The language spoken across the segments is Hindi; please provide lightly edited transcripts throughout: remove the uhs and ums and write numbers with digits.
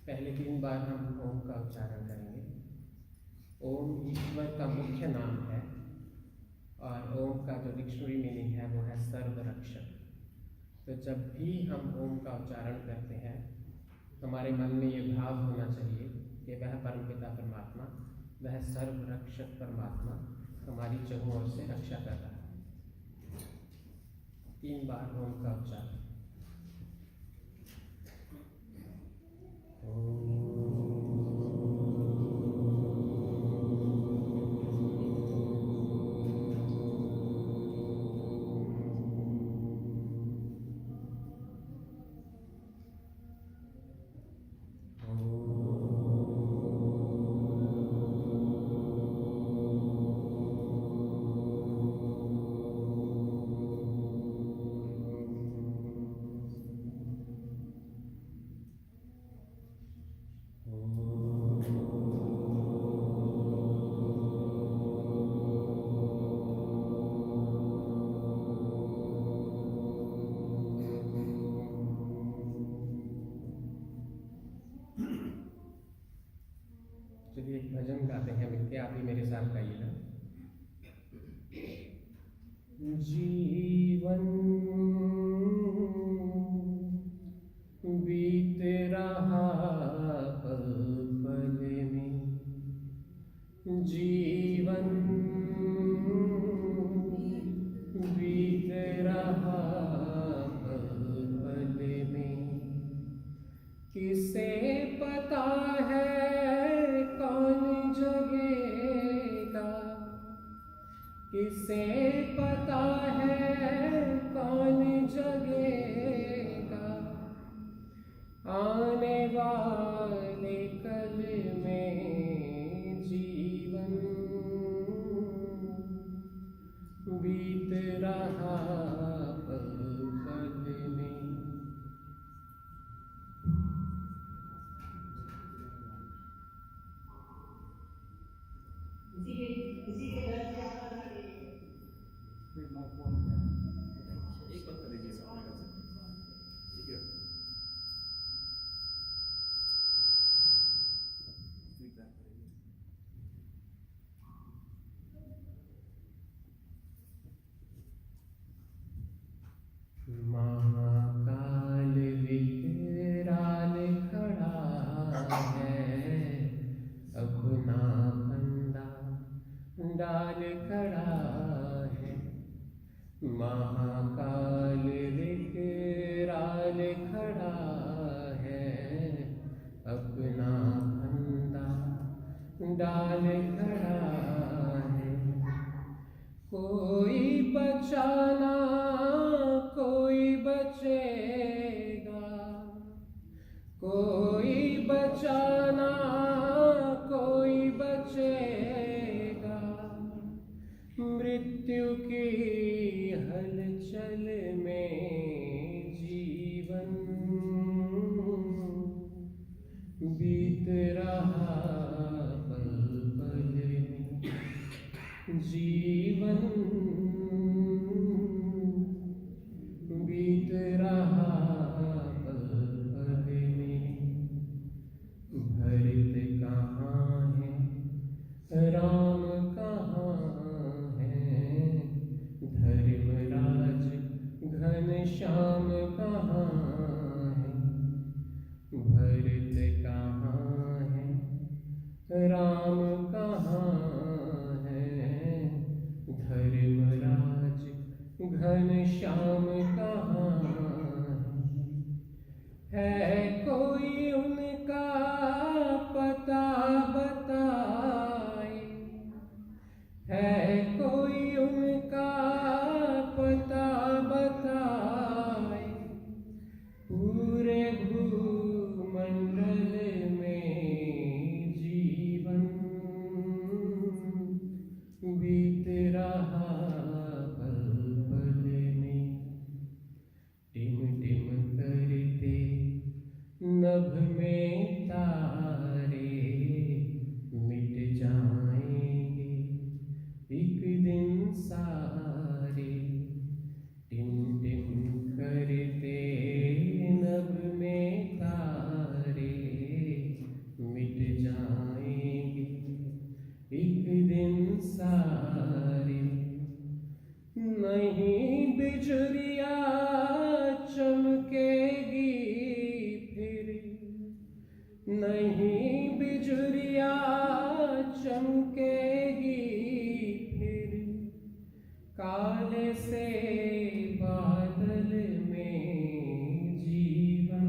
पहले 3 बार हम ओम का उच्चारण करेंगे। ओम ईश्वर का मुख्य नाम है और ओम का जो डिक्शनरी मीनिंग है वो है सर्वरक्षक। तो जब भी हम ओम का उच्चारण करते हैं हमारे मन में ये भाव होना चाहिए कि वह परमपिता परमात्मा, वह सर्वरक्षक परमात्मा हमारी चहुओं ओर से रक्षा कर रहा है। 3 बार ओम का उच्चारण। चलिए एक भजन गाते हैं मिलके, आप भी मेरे साथ गाइएगा। जीवन बीत रहा पल पल में, जीवन बीत रहा पल पल में, किसे पता है कौन जगेगा, किसे पता है कौन जगेगा, आने वाले कल में जीवन बीत रहा पल पल में। महाकाल विकराल खड़ा है, अपना फंदा डाल खड़ा है। महाकाल विकराल खड़ा है, अपना फंदा डाल खड़ा है। कोई बचाना कोई बचेगा, कोई बचाना कोई बचेगा, मृत्यु की हलचल में जीवन बीत रहा पल पल में, जीवन बीत रहा पल पल में। भरत कहाँ है राम कहाँ है, धर्मराज घनश्याम कहाँ है। भरत कहाँ है राम कहाँ है, धर्मराज घनश्याम कहाँ है कोई उनका पता बताए, है कोई उनका पता बताए, पूरे भूमंडल में जीवन बीत रहा पल पल में। टिम टिम करते नभ में तारे मिट जाएंगे एक दिन सारे। टिम टिम करते नभ में तारे नहीं बिजुरिया चमकेगी फिर काले से बादल में जीवन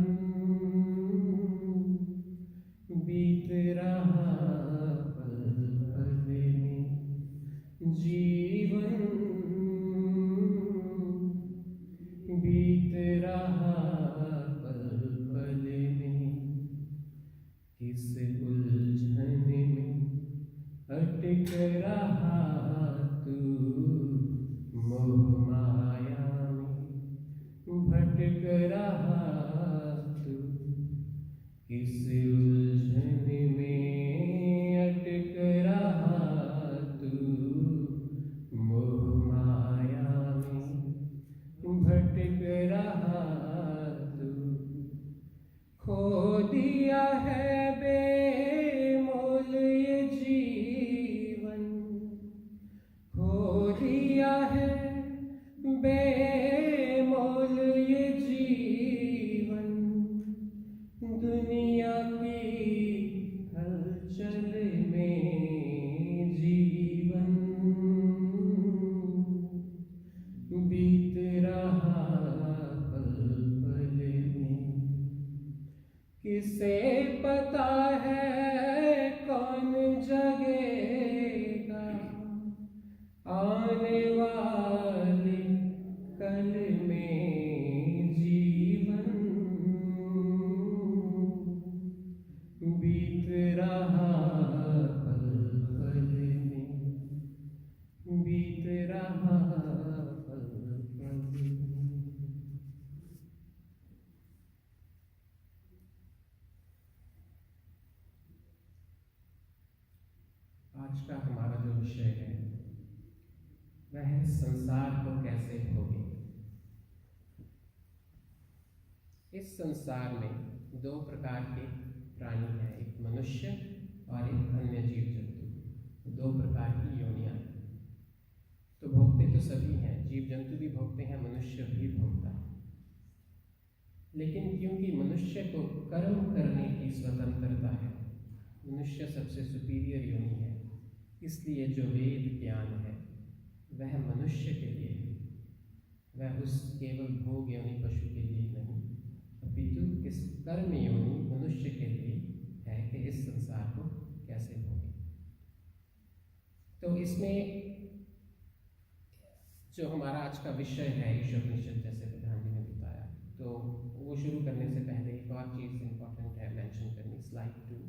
बीत रहा पल पल में जीवन बीत रहा पल पल में किस उलझन में अटक रहा तू मोह माया में भटक रहा तू किस उलझन में अटक रहा तू मोह माया में भटक रहा तू खो दिया है बेमोल ये जीवन खो दिया है बेमोल ये जीवन दुनिया की हलचल में जीवन बीत रहा पल पल में किसे पता है कौन जगेगा आने वाले कल में जीवन बीत रहा पल पल में बीत रहा पल पल में। आज का हमारा जो विषय है वह है संसार को कैसे भोगे। इस संसार में दो प्रकार के प्राणी हैं, एक मनुष्य और एक अन्य जीव जंतु। दो प्रकार की योनियां हैं। तो भोगते तो सभी हैं, जीव जंतु भी भोगते हैं, मनुष्य भी भोगता है। लेकिन क्योंकि मनुष्य को कर्म करने की स्वतंत्रता है, मनुष्य सबसे सुपीरियर योनि है, इसलिए जो वेद ज्ञान है वह मनुष्य के लिए है। वह उस केवल भोग योनि पशु के लिए नहीं, अपितु इस कर्म योनि मनुष्य के लिए है कि इस संसार को कैसे भोगे। तो इसमें जो हमारा आज का विषय है ईशोपनिषद, जैसे प्रधान जी ने बताया, तो वो शुरू करने से पहले एक और चीज़ इम्पोर्टेंट है मेंशन करनी, स्लाइड 2,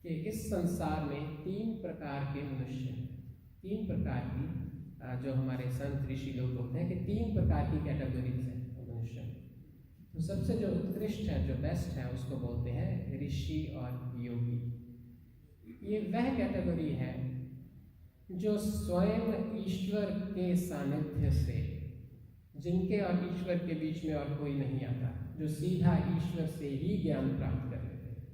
कि इस संसार में तीन प्रकार के मनुष्य हैं। तीन प्रकार की जो हमारे संत ऋषि लोग बोलते हैं कि तीन प्रकार की कैटेगरीज हैं मनुष्य में। तो सबसे जो उत्कृष्ट है, जो बेस्ट है, उसको बोलते हैं ऋषि और योगी। ये वह कैटेगरी है जो स्वयं ईश्वर के सानिध्य से, जिनके और ईश्वर के बीच में और कोई नहीं आता, जो सीधा ईश्वर से ही ज्ञान प्राप्त कर लेते हैं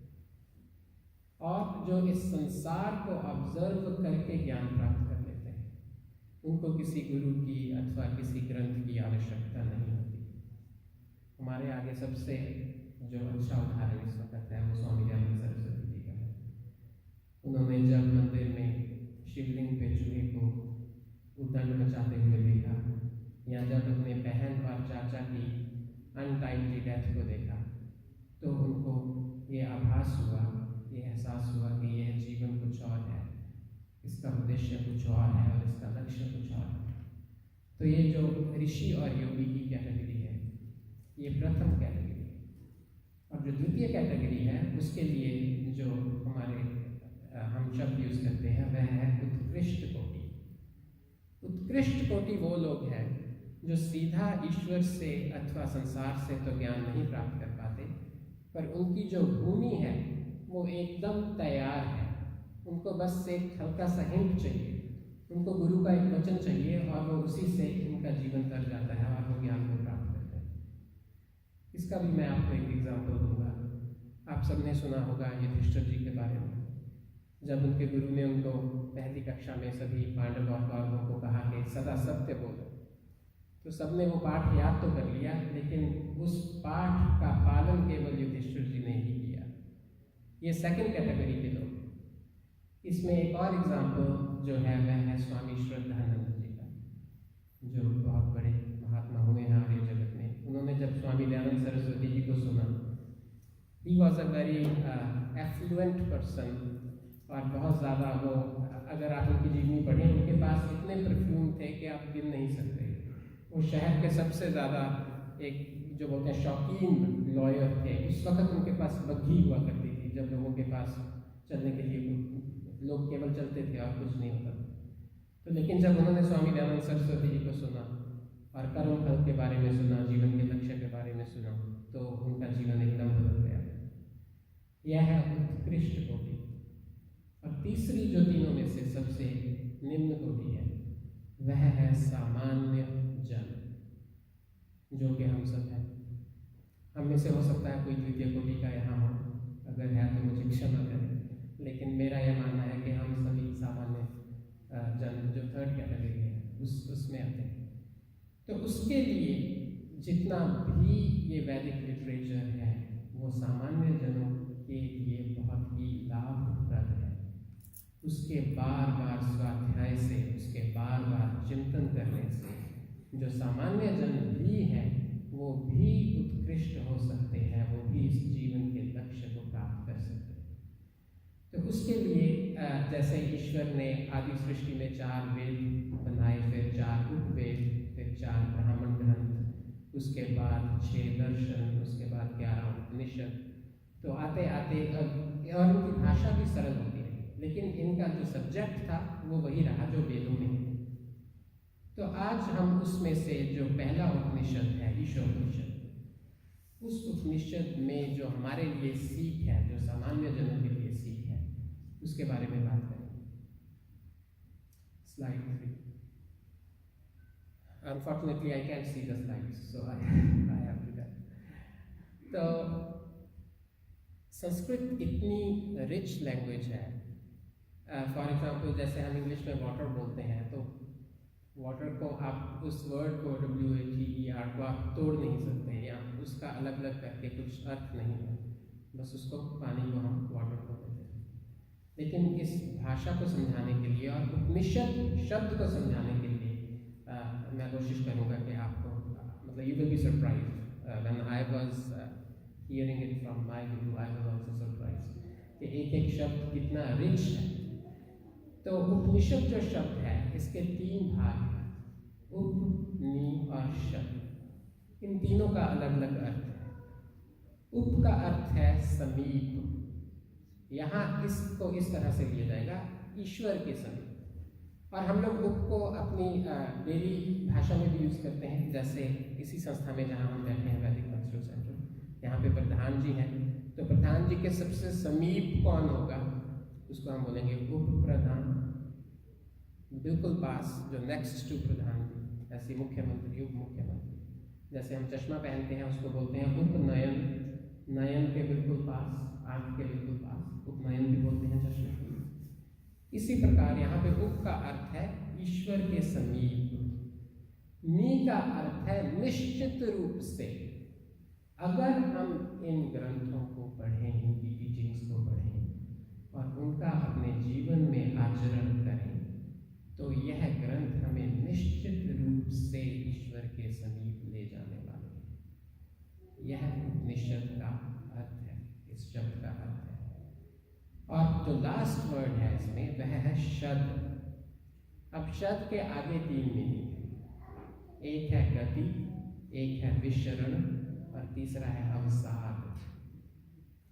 और जो इस संसार को ऑब्जर्व करके ज्ञान प्राप्त कर लेते हैं। उनको किसी गुरु की अथवा किसी ग्रंथ की आवश्यकता नहीं होती। हमारे आगे सबसे जो अच्छा उदाहरण इस वक्त है वो स्वामी दयानंद सरस्वती जी का है। उन्होंने जब मंदिर में शिवलिंग पे चूहे को उद्दंड मचाते हुए देखा, या जब अपने बहन और चाचा की अनटाइमली डेथ को देखा, तो उनको ये आभास हुआ, ये एहसास हुआ कि यह जीवन कुछ और है, इसका उद्देश्य कुछ और है और इसका लक्ष्य कुछ और है। तो ये जो ऋषि और योगी की कैटेगरी है, ये प्रथम कैटेगरी है। और जो द्वितीय कैटेगरी है, उसके लिए जो हमारे हम शब्द यूज करते हैं वह है उत्कृष्ट कोटि। उत्कृष्ट कोटि वो लोग हैं जो सीधा ईश्वर से अथवा संसार से तो ज्ञान नहीं प्राप्त कर पाते, पर उनकी जो भूमि है वो एकदम तैयार है। उनको बस एक हल्का सा हिंट चाहिए, उनको गुरु का एक वचन चाहिए और वो उसी से उनका जीवन तर जाता है और वो ज्ञान को प्राप्त करते हैं। इसका भी मैं आपको एक एग्जाम्पल दूंगा। आप सबने सुना होगा युधिष्ठिर जी के बारे में। जब उनके गुरु ने उनको पहली कक्षा में सभी पांडव और कौरवों को कहा कि सदा सत्य बोलो, तो सबने वो पाठ याद तो कर लिया, लेकिन उस पाठ का पालन केवल युधिष्ठिर जी ने ही किया। ये सेकंड कैटेगरी के लोग। इसमें एक और एग्जाम्पल जो है वह है स्वामी श्रद्धानंद जी का, जो बहुत बड़े महात्मा हुए हैं आर्य जगत में। उन्होंने जब स्वामी दयानंद सरस्वती जी को सुना, he was a very affluent person, और बहुत ज़्यादा वो, अगर आप उनकी जीवनी पढ़ें, उनके पास इतने परफ्यूम थे कि आप गिन नहीं सकते। वो शहर के सबसे ज़्यादा एक जो बोलते हैं शौकीन लॉयर थे। उस वक्त उनके पास बग्घी हुआ करती थी, जब लोगों के पास चलने के लिए लोग केवल चलते थे और कुछ नहीं होता था। तो लेकिन जब उन्होंने स्वामी दयानंद सरस्वती जी को सुना और कर्म फल के बारे में सुना, जीवन के लक्ष्य के बारे में सुना, तो उनका जीवन एकदम बदल गया। यह है उत्कृष्ट कोटि। और तीसरी जो तीनों में से सबसे निम्न कोटि है, वह है सामान्य जन, जो कि हम सब हैं। हम में से हो सकता है कोई द्वितीय कोटि का यहाँ हो, अगर है तो मुझे क्षमा करें, लेकिन मेरा यह मानना है कि हम सभी सामान्य जन, जो थर्ड कैटेगरी है, उसमें आते हैं। तो उसके लिए जितना भी ये वैदिक लिटरेचर है, वो सामान्य जनों के लिए बहुत ही लाभप्रद है। उसके बार बार स्वाध्याय से, उसके बार बार चिंतन करने से जो सामान्य जन भी हैं, वो भी उत्कृष्ट हो सकते हैं, वो भी इस जीवन के लक्ष्य को प्राप्त कर सकते हैं। तो उसके लिए जैसे ईश्वर ने आदि सृष्टि में 4 वेद बनाए, फिर 4 उपवेद, फिर 4 ब्राह्मण ग्रंथ, उसके बाद 6 दर्शन, उसके बाद 11 उपनिषद। तो आते आते और उनकी भाषा भी सरल होती है, लेकिन इनका जो सब्जेक्ट था वो वही रहा जो वेदों में है। तो आज हम उसमें से जो पहला उपनिषद है, ईशोपनिषद, उस उपनिषद में जो हमारे लिए सीख है, जो सामान्य जनों के लिए सीख है, उसके बारे में बात करेंगे। Slide 3। Unfortunately, I can't see the slides, so I have to do that. तो संस्कृत इतनी रिच लैंग्वेज है। फॉर एग्जाम्पल, जैसे हम इंग्लिश में वाटर बोलते हैं, तो वाटर को आप उस वर्ड को WATER को आप तोड़ नहीं सकते, या उसका अलग अलग करके कुछ अर्थ नहीं है, बस उसको, पानी को हम वाटर को कहते हैं। लेकिन इस भाषा को समझाने के लिए और उपनिषद शब्द को समझाने के लिए मैं कोशिश करूँगा कि आपको, मतलब you will be surprised when I was hearing it from my Guru, I was also surprised कि एक एक शब्द कितना रिच है। तो उपनिषद जो शब्द है, इसके 3 भाग हैं, उप, नि और शब्द। इन तीनों का अलग अलग अर्थ है। उप का अर्थ है समीप, यहाँ इसको इस तरह से लिया जाएगा, ईश्वर के समीप। और हम लोग उप को अपनी डेली भाषा में भी यूज़ करते हैं। जैसे इसी संस्था में जहाँ हम बैठे हैं, वैदिक कल्चरल सेंटर, यहाँ पे प्रधान जी हैं, तो प्रधान जी के सबसे समीप कौन होगा, उसको हम बोलेंगे उप प्रधान। बिल्कुल पास, जो नेक्स्ट टू प्रधान जी, ऐसे मुख्यमंत्री, उप मुख्यमंत्री। जैसे हम चश्मा पहनते हैं, उसको बोलते हैं उपनयन, नयन के बिल्कुल पास, आँख के बिल्कुल पास, उपनयन भी बोलते हैं चश्मे को। इसी प्रकार यहाँ पे उप का अर्थ है ईश्वर के समीप, नि का अर्थ है निश्चित रूप से। अगर हम इन ग्रंथों को पढ़ें, इनकी टीचिंग्स को पढ़ें और उनका अपने जीवन में आचरण करें, तो यह ग्रंथ हमें निश्चित रूप से ईश्वर के समीप ले जाने वाले हैं। यह उपनिषद का अर्थ है, इस शब्द का अर्थ है। और जो लास्ट वर्ड है इसमें, वह है शद। अब शद के आगे 3 मीनिंग है। एक है गति, एक है विशरण, और तीसरा है अवसाद।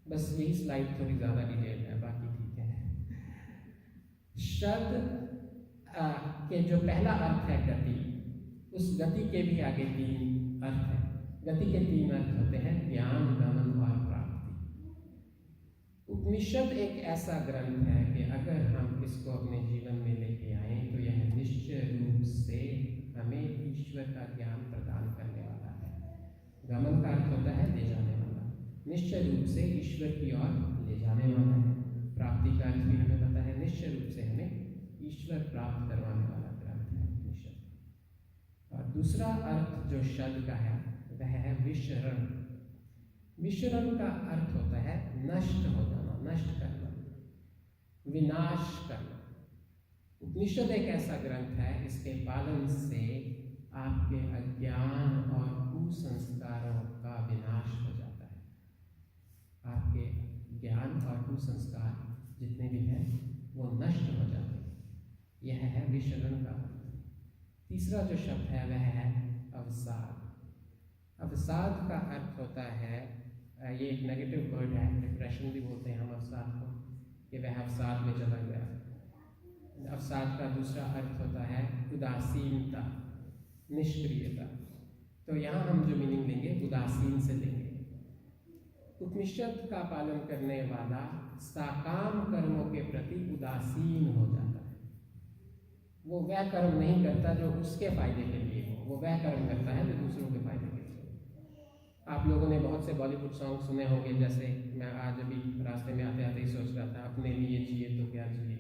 बस यही स्लाइड थोड़ी ज़्यादा डिटेल है, बाकी ठीक है। शद के जो पहला अर्थ है गति, उस गति के भी आगे 3 अर्थ हैं। गति के 3 अर्थ होते हैं, ज्ञान, गमन और प्राप्ति। उपनिषद एक ऐसा ग्रंथ है कि अगर हम इसको अपने जीवन में लेके आए, तो यह निश्चय रूप से हमें ईश्वर का ज्ञान प्रदान करने वाला है। गमन का अर्थ होता है ले जाने वाला, निश्चय रूप से ईश्वर की ओर ले जाने वाला है। प्राप्ति का अर्थ भी हमें पता है, निश्चय रूप से हमें ईश्वर प्राप्त करवाने वाला ग्रंथ है उपनिषद। और दूसरा अर्थ जो शब्द का है, वह है विशरण। विशरण का अर्थ होता है नष्ट हो जाना, नष्ट विनाश करना। उपनिषद एक ऐसा ग्रंथ है, इसके पालन से आपके अज्ञान और कुसंस्कारों का विनाश हो जाता है। आपके ज्ञान और कुसंस्कार जितने भी हैं वो नष्ट हो जाते हैं। यह है विशरण का। तीसरा जो शब्द है वह है अवसाद। अवसाद का अर्थ होता है, ये एक नेगेटिव वर्ड है, डिप्रेशन भी बोलते हैं हम अवसाद को, कि वह अवसाद में चला गया। अवसाद का दूसरा अर्थ होता है उदासीनता, निष्क्रियता। तो यहाँ हम जो मीनिंग लेंगे उदासीन से लेंगे। उपनिषद का पालन करने वाला साकाम कर्मों के प्रति उदासीन हो जाता है। वो वह कर्म नहीं करता जो उसके फायदे के लिए हो, वो वह कर्म करता है जो दूसरों के फायदे के लिए हो। आप लोगों ने बहुत से बॉलीवुड सॉन्ग सुने होंगे, जैसे मैं आज अभी रास्ते में आते आते ही सोच रहा था, अपने लिए जिए तो क्या जिए,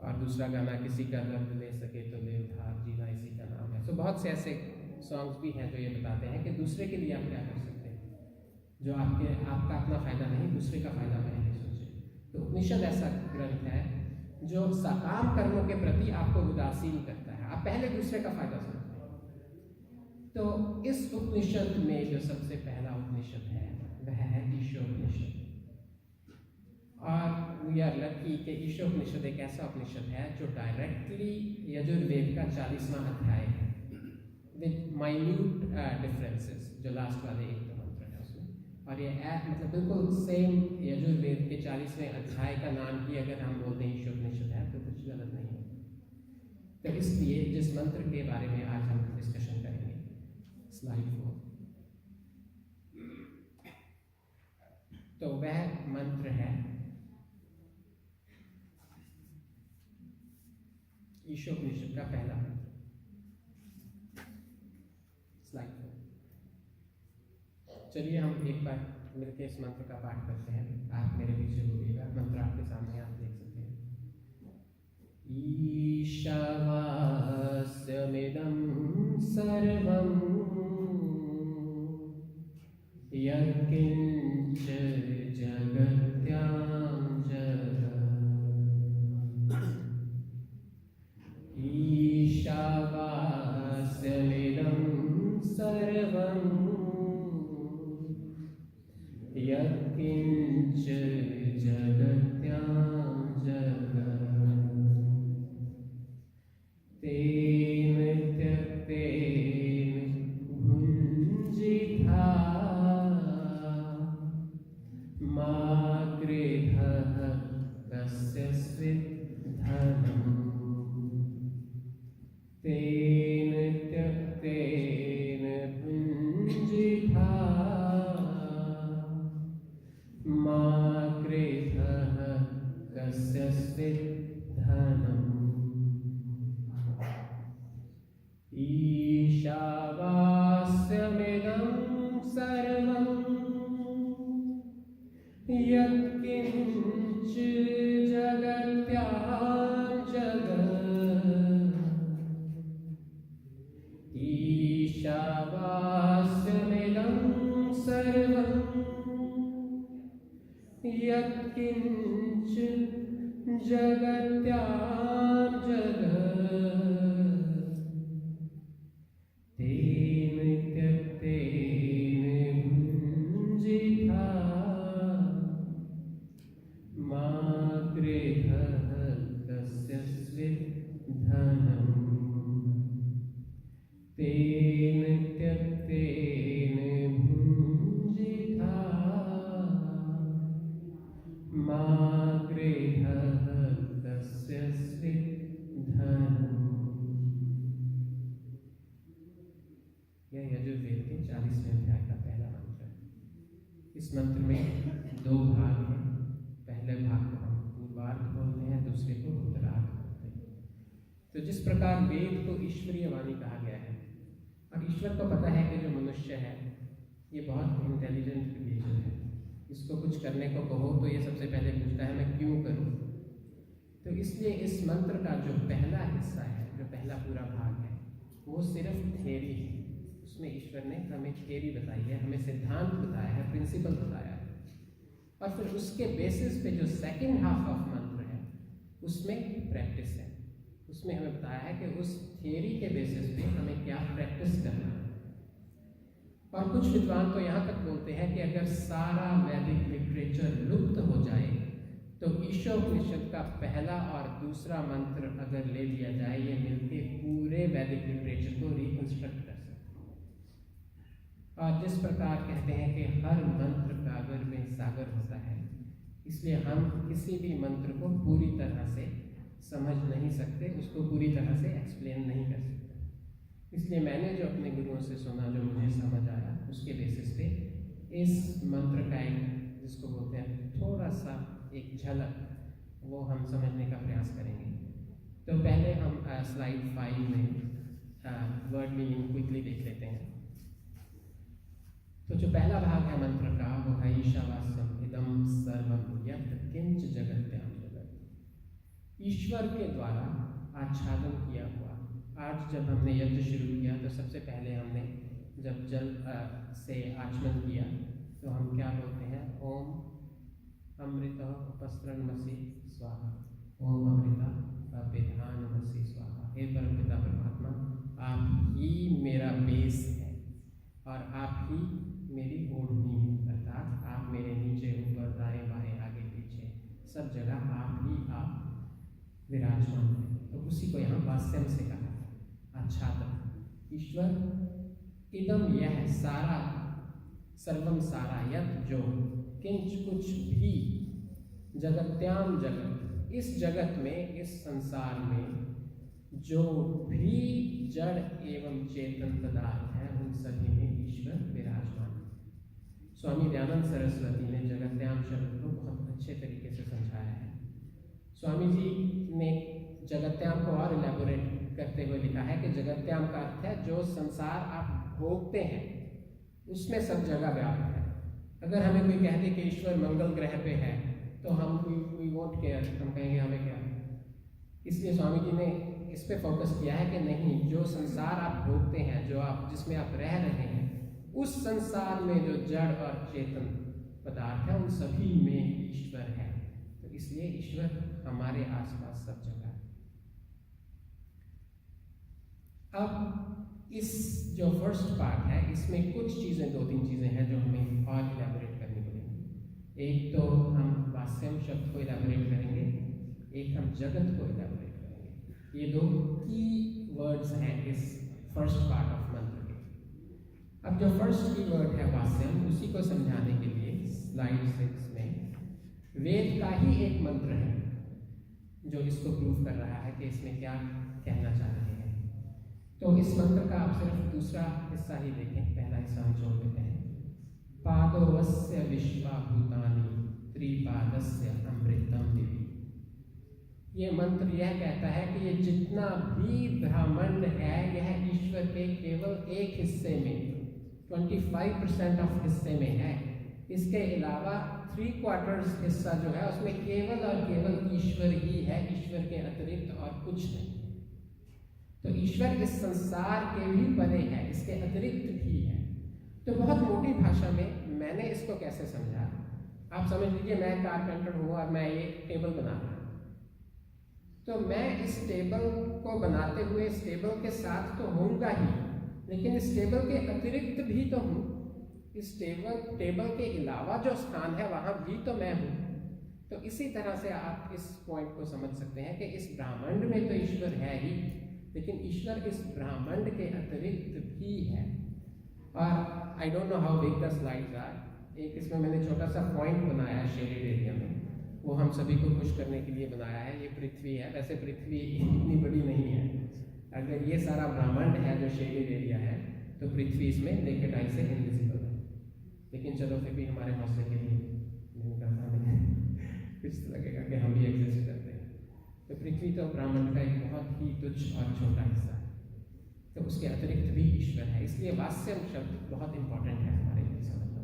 और दूसरा गाना किसी का दर्द ले सके तो ले उधार, जीना इसी का नाम है। तो बहुत से ऐसे सॉन्ग्स भी हैं जो ये बताते हैं कि दूसरे के लिए आप क्या कर सकते हैं, जो आपका अपना फायदा नहीं, दूसरे का फायदा पहले सोचें। तो उपनिषद ऐसा ग्रंथ है जो सकाम कर्मों के प्रति आपको उदासीन करता है, आप पहले दूसरे का फायदा सोचते हैं। तो इस उपनिषद में जो सबसे पहला उपनिषद है वह है ईशोपनिषद। और वी आर लकी कि ईशोपनिषद एक ऐसा उपनिषद है जो डायरेक्टली यजुर्वेद का 40वां अध्याय है, विद माइन्यूट डिफरेंसेस, जो लास्ट वाले एक मंत्र है उसमें। और ये मतलब बिल्कुल सेम यजुर्वेद के 40वें अध्याय का नाम ही अगर हम बोलते हैं ईशोपनिषद है तो कुछ गलत नहीं है। तो इसलिए जिस मंत्र के बारे में आज हम डिस्कशन करेंगे, स्लाइड 4, तो वह मंत्र है ईशोपनिषद का पहला मंत्र। स्लाइड 4। चलिए हम एक बार मिलकर इस मंत्र का पाठ करते हैं। आप मेरे पीछे बोलिएगा, मंत्र आपके सामने आप देख सकते हैं। ईशावास्यमिदं सर्वं यत्किंच जगत्यां जगत्। ईशावास्यमिदं सर्वं यत्किंच जगत्यां जगत्। तेन त्यक्तेन भुञ्जिथा मा गृहः कस्यचित् धनम्। तेन त्यक्तेन भुञ्जिथा मा गृहः कस्यचित् धनम्। ईशावास्यमिदं सर्वं यत्किंच जगत्यां जगत्। ईशावास्यमिदं सर्वं यत्किंच जगत्यां जगत्। तेन त्यक्तेन भुञ्जिथा मा गृहः कस्यचित् धनम्। तेन त्यक्तेन भुञ्जिथा मा गृहः कस्यचित् धनम्। यह यजुर्वेद के 40वें अध्याय का पहला मंत्र है। इस मंत्र में 2 भाग हैं। पहले भाग को हम पूर्वार्ध बोलते हैं, दूसरे को उत्तरार्ध बोलते हैं। तो जिस प्रकार वेद को ईश्वरीय वाणी कहा गया है, और ईश्वर को पता है कि जो मनुष्य है ये बहुत इंटेलिजेंट क्रिएचर है, इसको कुछ करने को कहो तो ये सबसे पहले पूछता है मैं क्यों करूं। तो इसलिए इस मंत्र का जो पहला हिस्सा है, जो पहला पूरा भाग है, वो सिर्फ थ्योरी है। उसमें ईश्वर ने हमें थ्योरी बताई है, हमें सिद्धांत बताया है, प्रिंसिपल बताया है। और फिर उसके बेसिस पे जो सेकंड हाफ ऑफ मंत्र है उसमें प्रैक्टिस है। उसमें हमें बताया है कि उस थियरी के बेसिस पे हमें क्या प्रैक्टिस करना है। और कुछ विद्वान तो यहाँ तक बोलते हैं कि अगर सारा वैदिक लिटरेचर लुप्त हो जाए तो ईशोपनिषद का पहला और दूसरा मंत्र अगर ले लिया जाए, ये मिलके पूरे वैदिक लिटरेचर को रिकंस्ट्रक्ट कर सकते हैं। और जिस प्रकार कहते हैं कि हर मंत्र गागर में सागर होता है, इसलिए हम किसी भी मंत्र को पूरी तरह से समझ नहीं सकते, उसको पूरी तरह से एक्सप्लेन नहीं कर सकते। इसलिए मैंने जो अपने गुरुओं से सुना, जो मुझे समझ आया, उसके बेसिस पे इस मंत्र का एक, जिसको बोलते हैं थोड़ा सा एक झलक, वो हम समझने का प्रयास करेंगे। तो पहले हम स्लाइड 5 में वर्ड मीनिंग क्विकली देख लेते हैं। तो जो पहला भाग है मंत्र का, वो है ईशावास्यम इदम सर्वम यत् किंच जगत्याम जगत। ईश्वर के द्वारा आच्छादन किया हुआ। आज जब हमने यज्ञ शुरू किया तो सबसे पहले हमने जब जल से आचमन किया तो हम क्या बोलते हैं? ओम अमृत उपस्रणमसि स्वाहा, ओम अमृता अपिधानमसि स्वाहा। हे परमपिता परमात्मा, आप ही मेरा बेस है और आप ही मेरी ओढ़नी है, अर्थात आप मेरे नीचे ऊपर दाएं बाएं आगे पीछे सब जगह आप विराजमान है। तो उसी को यहाँ वास्यम से कहा है, आच्छादन। ईश्वर इदम, यह सारा, सर्वम सारा, यत् जो, किंच कुछ भी, जगत्याम जगत, इस जगत में, इस संसार में जो भी जड़ एवं चेतन पदार्थ है, उन सभी में ईश्वर विराजमान है। स्वामी दयानंद सरस्वती ने जगत्याम शब्द को बहुत अच्छे तरीके से समझाया है। स्वामी जी ने जगत्याम को और इलेबोरेट करते हुए लिखा है कि जगत्याम का अर्थ है जो संसार आप भोगते हैं उसमें सब जगह व्याप्त है। अगर हमें कोई कह दे कि ईश्वर मंगल ग्रह पे है तो हम वी वोंट केयर, हम कहेंगे हमें क्या। इसलिए स्वामी जी ने इस पे फोकस किया है कि नहीं, जो संसार आप भोगते हैं, जो आप, जिसमें आप रह रहे हैं, उस संसार में जो जड़ और चेतन पदार्थ है, उन सभी में ईश्वर है। तो इसलिए ईश्वर हमारे आसपास सब जगह है। अब इस जो फर्स्ट पार्ट है, इसमें कुछ चीज़ें, 2-3 चीज़ें हैं जो हमें और इलेबोरेट करनी पड़ेंगी। एक तो हम वास्यम शब्द को इलेबोरेट करेंगे, एक हम जगत को इलेबोरेट करेंगे। ये 2 की वर्ड्स हैं इस फर्स्ट पार्ट ऑफ मंत्र के। अब जो फर्स्ट की वर्ड है वास्यम, उसी को समझाने के लिए स्लाइड 6 में वेद का ही एक मंत्र है जो इसको प्रूव कर रहा है कि इसमें क्या कहना चाह रहे हैं। तो इस मंत्र का आप सिर्फ दूसरा हिस्सा ही देखें, पहला हिस्सा हम छोड़ देते हैं। पादोवस्य विश्वाभूतानि त्रिपादस्य अमृतम दिवि। ये मंत्र यह कहता है कि ये जितना भी ब्रह्मांड है, यह ईश्वर के केवल एक हिस्से में, 25% ऑफ हिस्से में है। इसके अलावा 3/4 हिस्सा जो है उसमें केवल और केवल ईश्वर ही है, ईश्वर के अतिरिक्त और कुछ नहीं। तो ईश्वर इस संसार के भी परे है, इसके अतिरिक्त भी है। तो बहुत मोटी भाषा में मैंने इसको कैसे समझा, आप समझ लीजिए मैं कारपेंटर हूँ और मैं ये टेबल बना रहा हूँ। तो मैं इस टेबल को बनाते हुए इस टेबल के साथ तो होऊंगा ही, लेकिन इस टेबल के अतिरिक्त भी तो हूँ। इस टेबल के अलावा जो स्थान है वहाँ भी तो मैं हूँ। तो इसी तरह से आप इस पॉइंट को समझ सकते हैं कि इस ब्रह्मांड में तो ईश्वर है ही, लेकिन ईश्वर इस ब्रह्मांड के अतिरिक्त भी है। और I don't know how big the slides are. एक इसमें मैंने छोटा सा पॉइंट बनाया है शेडेड एरिया में, वो हम सभी को खुश करने के लिए बनाया है। ये पृथ्वी है, वैसे पृथ्वी इतनी बड़ी नहीं है। अगर ये सारा ब्रह्मांड है जो शेडेड एरिया है, तो पृथ्वी इसमें नेकेड आई से इनविजिबल है। लेकिन चलो फिर भी हमारे हौसले के लिए नहीं करता नहीं कुछ तो लगेगा कि हम भी एग्जिस्ट करते हैं। तो पृथ्वी तो ब्रह्मांड का एक बहुत ही तुच्छ और छोटा हिस्सा है, तो उसके अतिरिक्त भी ईश्वर है। इसलिए वास्यम शब्द बहुत इंपॉर्टेंट है हमारे लिए समझना।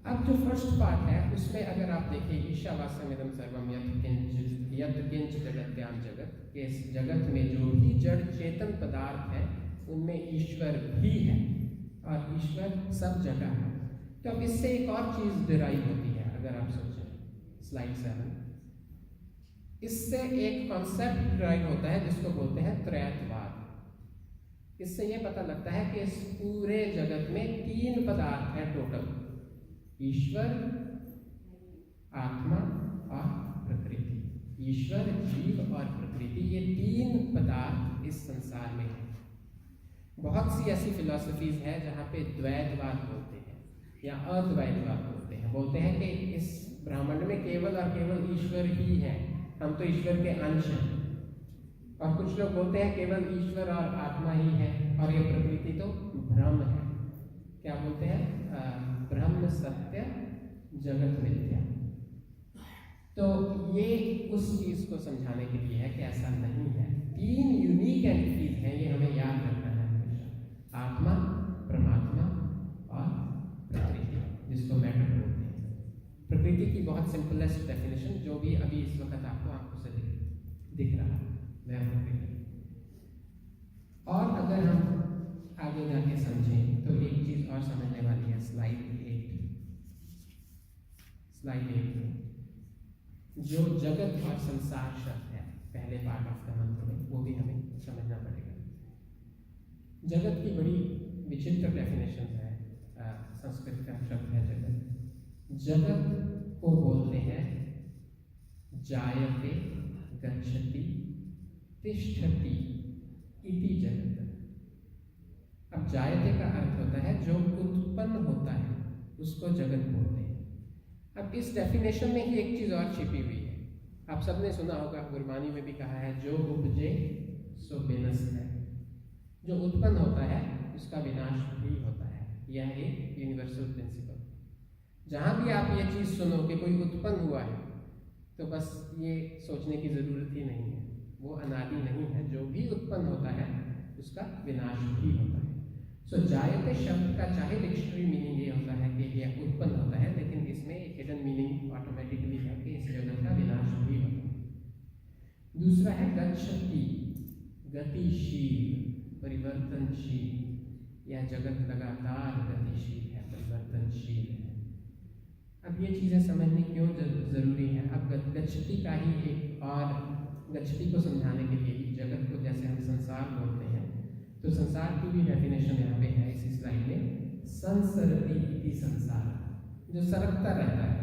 अब जो फर्स्ट पार्ट है उसमें अगर आप देखिए, ईशावास्यमिदं सर्वम यत् किंच जगत्याम जगत, के इस जगत में जो भी जड़ चेतन पदार्थ है उनमें ईश्वर भी है और ईश्वर सब जगह है। तो अब इससे एक और चीज़ डिराइव होती है, अगर आप सोचें स्लाइड 7। इससे एक कॉन्सेप्ट ड्राइव होता है जिसको बोलते हैं त्रैतवाद। इससे ये पता लगता है कि इस पूरे जगत में 3 पदार्थ हैं टोटल, ईश्वर, आत्मा और प्रकृति। ईश्वर, जीव और प्रकृति, ये 3 पदार्थ इस संसार में हैं। बहुत सी ऐसी फिलॉसफीज है जहाँ पे द्वैतवाद बोलते हैं या अद्वैतवाद बोलते हैं, बोलते हैं कि इस ब्रह्मांड में केवल और केवल ईश्वर ही है, हम तो ईश्वर के अंश हैं। और कुछ लोग बोलते हैं केवल ईश्वर और आत्मा ही है और ये प्रकृति तो भ्रम है। क्या बोलते हैं? ब्रह्म सत्य जगत मिथ्या। तो ये उस चीज को समझाने के लिए है कि ऐसा नहीं है। 3 यूनिक एंटिटीज हैं, ये हमें याद रखना है हमेशा, आत्मा, परमात्मा और प्रकृति, जिसको मैटर बोलते हैं। प्रकृति की बहुत सिंपलेस्ट डेफिनेशन, जो भी अभी इस वक्त आपको आंखों से दिख रहा है, वह प्रकृति। और अगर हम आगे जाके समझें तो एक चीज और समझने वाली है। स्लाइड 8 में जो जगत और संसार शब्द है पहले पार्ट ऑफ द मंत्र में, वो भी हमें समझना पड़ेगा। जगत की बड़ी विचित्र डेफिनेशन है, संस्कृत का शब्द है जगत। जगत को बोलते हैं जायते गच्छति तिष्ठति इति जगत। अब जायते का अर्थ होता है जो उत्पन्न होता है, उसको जगत बोलते हैं। अब इस डेफिनेशन में ही एक चीज और छिपी हुई है। आप सबने सुना होगा, गुरबानी में भी कहा है, जो उपजे सो विनश है। जो उत्पन्न होता है उसका विनाश भी होता है। यह एक यूनिवर्सल प्रिंसिपल। जहां भी आप ये चीज सुनो कि कोई उत्पन्न हुआ है, तो बस ये सोचने की जरूरत ही नहीं है, वो अनादि नहीं है। जो भी उत्पन्न होता है उसका विनाश भी होता है। सो जायते शब्द का चाहे डिक्शनरी मीनिंग ये होता है कि यह उत्पन्न होता है, लेकिन इसमें एक हिडन मीनिंग ऑटोमेटिकली है कि इस जगत का विनाश भी होता है। दूसरा है गच्छति, गतिशील, परिवर्तनशील। यह जगत लगातार गतिशील है, परिवर्तनशील है। अब ये चीज़ें समझनी क्यों जरूरी है? अब गच्छति का ही एक और, गच्छति को समझाने के लिए ही जगत को जैसे हम संसार बोलते हैं, तो संसार की भी डेफिनेशन यहाँ पे है इसी स्लाइड में, संसरति इति संसार। जो सरकता रहता है,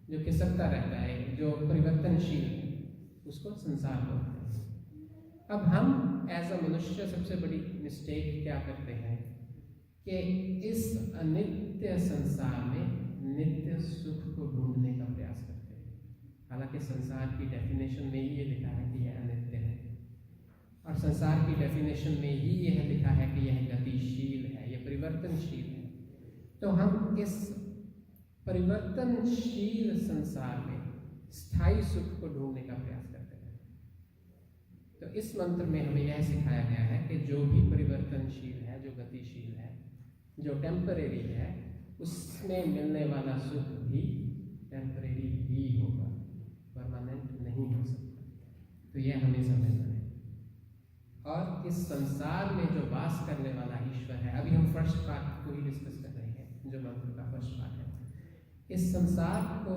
जो खिसकता रहता है, जो परिवर्तनशील है, उसको संसार बोलते हैं। अब हम एज अ मनुष्य सबसे बड़ी मिस्टेक क्या करते हैं कि इस अनित्य संसार में नित्य सुख को ढूंढने का प्रयास करते हैं। हालांकि संसार की डेफिनेशन में ही ये लिखा है कि यह अनित्य है, और संसार की डेफिनेशन में ही यह लिखा है कि यह गतिशील है, यह परिवर्तनशील है। तो हम इस परिवर्तनशील संसार में स्थायी सुख को ढूंढने का प्रयास करते हैं। तो इस मंत्र में हमें यह सिखाया गया है कि जो भी परिवर्तनशील है, जो गतिशील है, जो टेम्परेरी है, उसमें मिलने वाला सुख भी टेम्परेरी ही होगा, परमानेंट नहीं हो सकता। तो यह हमें समझना है। और इस संसार में जो वास करने वाला ईश्वर है, अभी हम फर्स्ट पार्ट को ही डिस्कस कर रहे हैं, जो मंत्र का फर्स्ट पार्ट है। इस संसार को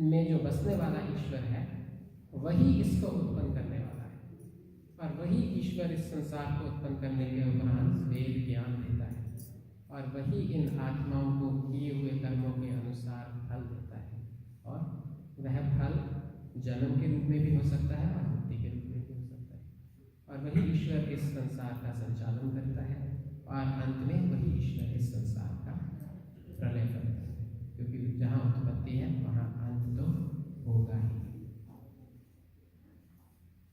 में जो बसने वाला ईश्वर है, वही इसको उत्पन्न करने वाला है, और वही ईश्वर इस संसार को उत्पन्न करने के उपरांत वेद ज्ञान देता है, और वही इन आत्माओं को किए हुए कर्मों के अनुसार फल देता है। और वह फल जन्म के रूप में भी हो सकता है और मुक्ति के रूप में भी हो सकता है। और वही ईश्वर इस संसार का संचालन करता है, और अंत में वही ईश्वर इस संसार का प्रलय करता है, क्योंकि जहाँ उत्पत्ति है वहाँ अंत तो होगा ही।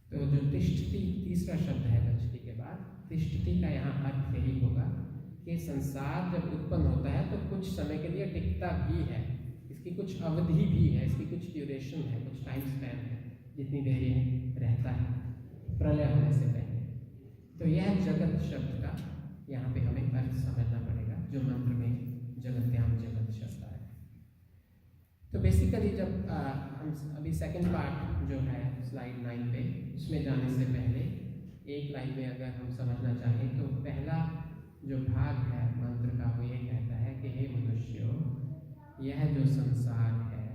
तो जो तिष्ठति तीसरा शब्द है गच्छति के बाद, तिष्ठति का यहाँ अर्थ यही होगा कि संसार जब उत्पन्न होता है तो कुछ समय के लिए टिकता भी है, इसकी कुछ अवधि भी है, इसकी कुछ ड्यूरेशन है, कुछ टाइम स्पैन है, जितनी देर ये रहता है प्रलय होने से पहले। तो यह जगत शब्द का यहाँ पे हमें अर्थ समझना पड़ेगा, जो मंत्र में जगत्याम जगत शब्द आया है। तो बेसिकली जब हम अभी सेकंड पार्ट जो है स्लाइड 9 पे, उसमें जाने से पहले एक लाइन में अगर हम समझना चाहें तो पहला जो भाग है मंत्र का वो ये कहता है कि हे मनुष्यों, यह जो संसार है,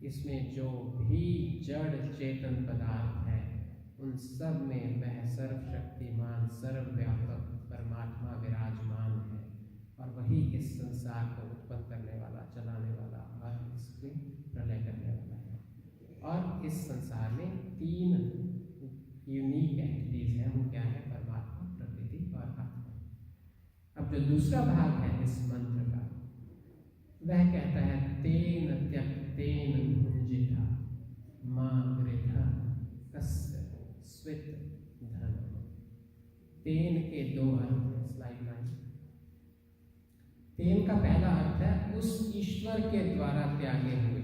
इसमें जो भी जड़ चेतन पदार्थ है उन सब में वह सर्वशक्तिमान सर्वव्यापक परमात्मा विराजमान है, और वही इस संसार को उत्पन्न करने वाला, चलाने वाला और इसके प्रलय करने वाला है। और इस संसार में 3 यूनिक एंटिटीज हैं, वो क्या है? परमात्मा, प्रकृति और आत्मा। अब जो दूसरा भाग है इस मंत्र का, वह कहता है तेन त्यक्तेन भुंजिता मां गृधा कस्य स्वित धन। तेन के 2 अर्थ हैं, स्लाइड 9। तेन का पहला अर्थ है उस ईश्वर के द्वारा त्यागे हुए।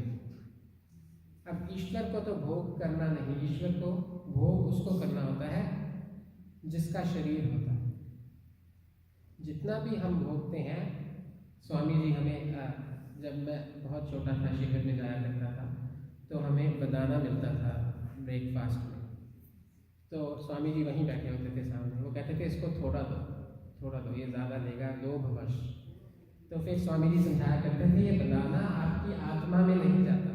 अब ईश्वर को तो भोग करना नहीं, ईश्वर को भोग उसको करना होता है जिसका शरीर होता है। जितना भी हम भोगते हैं, स्वामी जी हमें जब मैं बहुत छोटा था शिविर में जाया करता था तो हमें बनाना मिलता था ब्रेकफास्ट में। तो स्वामी जी वहीं बैठे होते थे सामने, वो कहते थे इसको थोड़ा दो, ये ज़्यादा लेगा लोभवश। तो फिर स्वामी जी समझाया करते थे ये बनाना आपकी आत्मा में नहीं जाता,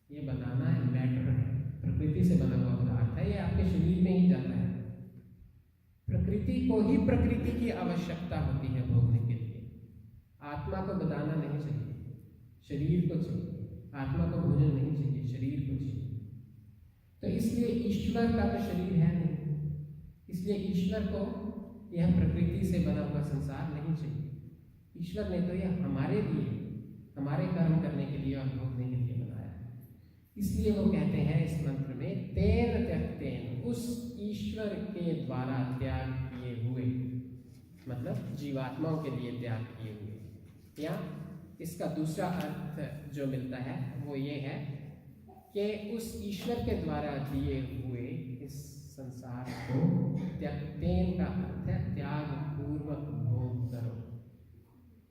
ये बनाना है मैटर है, प्रकृति से बना हुआ पदार्थ है, ये आपके शरीर में ही जाता है। प्रकृति को ही प्रकृति की आवश्यकता होती है भोगने के लिए, आत्मा को बनाना नहीं चाहिए, शरीर को चाहिए। आत्मा को भोजन नहीं चाहिए, शरीर को चाहिए। तो इसलिए ईश्वर का तो शरीर है नहीं, इसलिए ईश्वर को यह प्रकृति से बना हुआ संसार नहीं चाहिए। ईश्वर ने तो यह हमारे लिए, हमारे कर्म करने के लिए और भोगने के लिए बनाया है। इसलिए वो कहते हैं इस मंत्र में तेन त्यक्तेन, उस ईश्वर के द्वारा त्याग किए हुए, मतलब जीवात्माओं के लिए त्याग किए हुए। या इसका दूसरा अर्थ जो मिलता है वो ये है कि उस ईश्वर के द्वारा दिए हुए इस संसार को, त्यक्तेन का अर्थ है त्याग पूर्वक भोग करो,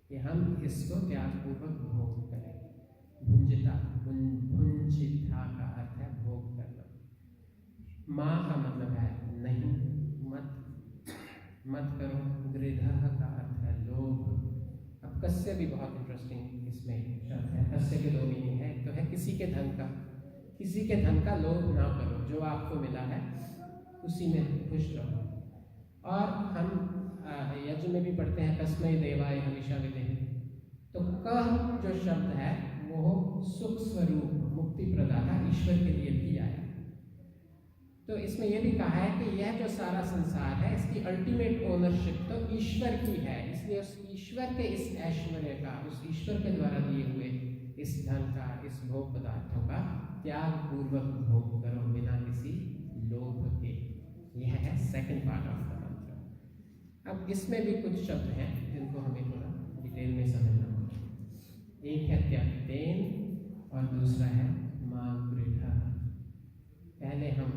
कि हम इसको त्याग पूर्वक भोग करें। भुंजिता, भुंजिता का अर्थ है भोग करना। माँ का मतलब है नहीं, मत करो। गृधः का अर्थ है लोभ। अब कस्य भी बहुत इंटरेस्टिंग इसमें शब्द है। कस्य के 2 मीनिंग है। तो है किसी के धन का लोभ ना करो, जो आपको मिला है उसी में खुश रहो। और हम यज्ञ में भी पढ़ते हैं कस्मै देवाय हविषा विदेह। तो कह जो शब्द है वो सुख स्वरूप मुक्ति प्रदाता ईश्वर के लिए भी आया। तो इसमें यह भी कहा है कि यह जो सारा संसार है इसकी अल्टीमेट ओनरशिप तो ईश्वर की है, इसलिए उस ईश्वर के इस ऐश्वर्य का, उस ईश्वर के द्वारा दिए हुए इस धन का, इस भोग पदार्थों का त्याग पूर्वक भोग करो बिना किसी लोभ के। यह है सेकंड पार्ट ऑफ द मंत्र। अब इसमें भी कुछ शब्द हैं जिनको हमें थोड़ा डिटेल में समझना होगा। एक है त्यक्तेन और दूसरा है मां गृधः। पहले हम